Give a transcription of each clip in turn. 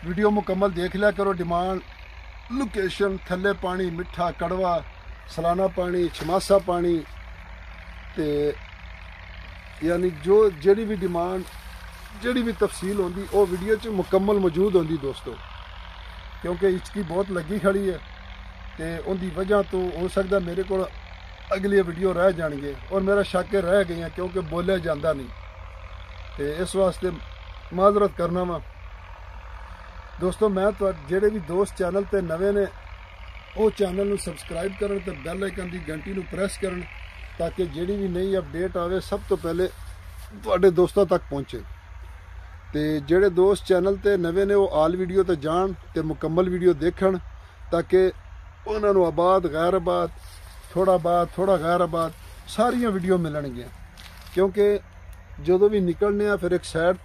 Video मुकम्मल देख लिया करो। डिमांड, लोकेशन, थल्ले पानी, मिठा, कड़वा, सलाना पानी, छमासा पानी, ते यानी जो जेड़ी भी डिमांड, जेड़ी भी तफसील होंदी वो वीडियो च मुकम्मल मौजूद होंदी दोस्तों। क्योंकि हिचकी बहुत लगी खड़ी है तो उनकी वजह तो हो सकता मेरे को अगली वीडियो रह जाएंगे और मेरा शक रह गई क्योंकि बोलिया जाता नहीं। तो इस वास्ते माजरत करना वा दोस्तों। मैं तो जेड़े भी दोस्त चैनल ते नवे ने वो चैनल नू सबसक्राइब करन ते बैल आइकन दी घंटी नू प्रेस करन ताकि जेड़ी भी नई अपडेट आवे सब तो पहले तुहाडे दोस्तों तक पहुँचे। तो जेड़े दोस्त चैनल ते नवे ने वो आल वीडियो ते जान ते मुकम्मल वीडियो देखन ताकि उन्हां नू आबाद, गैर आबाद, थोड़ा गैर आबाद सारियां वीडियो मिलणगियां। क्योंकि जो भी निकलने फिर एक साइड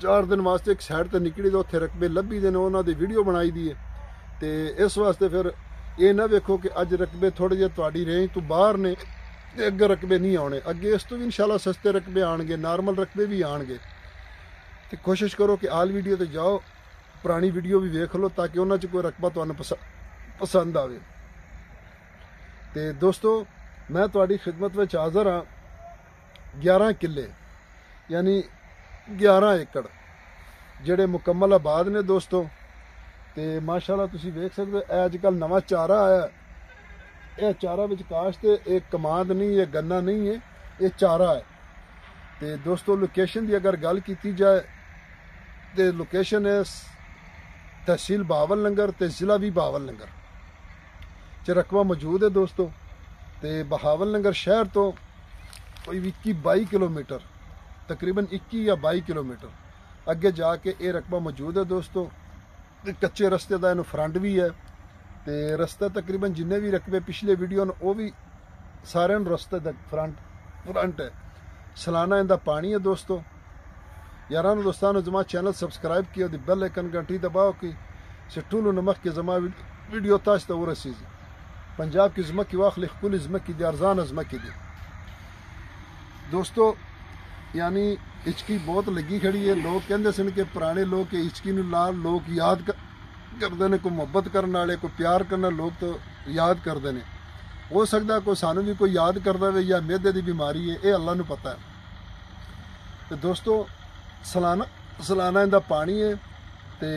4 दिन वास्ते एक साइड ते निकली तो उत्थे रकबे लभी दे ने, उन्हां दी वीडियो बनाई दी है। तो इस वास्ते फिर ये ना वेखो कि अज रकबे थोड़े जे तुहाडी रेंज तो बाहर ने ते अगे रकबे नहीं आने, अगे इस तो भी इंशाल्लाह सस्ते रकबे आएंगे, नॉर्मल रकबे भी आएंगे। तो कोशिश करो कि आल वीडियो ते जाओ, पुरानी वीडियो भी वेख लो ताकि उन्हां च कोई रकबा तुहानू पसंद आवे। तो दोस्तों मैं तुहाडी खिदमत में हाज़र हाँ। 11 किले यानी 11 एकड़ जेड़े मुकम्मल आबाद ने दोस्तों। तो माशाल्लाह तुसी वेख सकते हो अजकल नवा चारा आया, यह चारा विच काश्त एक कमाद नहीं, ये गन्ना नहीं है, ये चारा है। तो दोस्तों लोकेशन की अगर गल की जाए तो लोकेशन है तहसील बहावल नगर ते जिला भी बहावल नगर च रकबा मौजूद है दोस्तों। तो बहावल नगर शहर तो कोई 21-22 किलोमीटर, तकरीबन 21 या 22 किलोमीटर अगे जाके ये रकबा मौजूद है दोस्तों। कच्चे रस्ते का इन्हू फ्रंट भी है। तो रस्ता तकरीबन जिन्ने भी रकबे पिछले वीडियो ने वो भी सारे रस्ते तक फ्रंट है। सालाना इनका पानी है दोस्तों। यारां दोस्तों जमा चैनल सबसक्राइब किया, बेल आइकन घंटी दबाओ कि सिट्टू नमक के जमा वीडियो ताश तो रसीज पंजाब की जमक की वाख लिख कुल इजमक की अर्जान अजमक की दी दोस्तों। यानी हिचकी बहुत लगी खड़ी है। लोग कहते सन कि पुराने लोग कि हिचकी नाल लोग याद करते हैं, कोई मुहब्बत करने वाले, कोई प्यार करने लोग तो याद करते हैं। हो सकता कोई सानू भी कोई याद करता है या मैदे की बीमारी है, ये अल्लाह नू पता है। तो दोस्तों सालाना इनका पानी है तो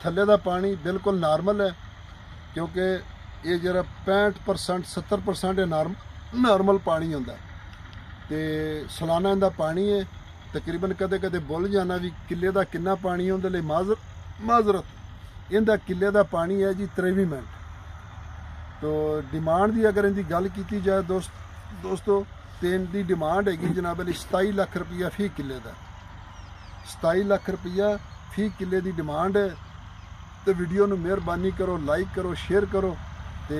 थल्ले का पानी बिल्कुल नॉर्मल है क्योंकि ये जरा 65% 70% नॉर्मल पानी होंदा है। तो सालाना इनका पानी है तकरीबन कदे कदे भुल जाना भी किले का कितना पानी है, उनके लिए माजरत इनका किले का पानी है जी 23 मिनट। तो डिमांड की अगर इनकी गल की जाए दोस्तों तो इनकी डिमांड हैगी जनाब 27 लाख रुपया फी किले का। 27 लाख रुपया फी किले की डिमांड है। तो वीडियो नू मेहरबानी करो, लाइक करो, शेयर करो। तो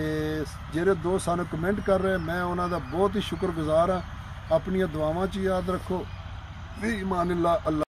जेरे दोस्त सानू कमेंट कर रहे हैं मैं उन्होंने बहुत ही शुक्रगुजार हाँ। अपनी दुआवां च याद रखो। वी ईमान अल्लाह।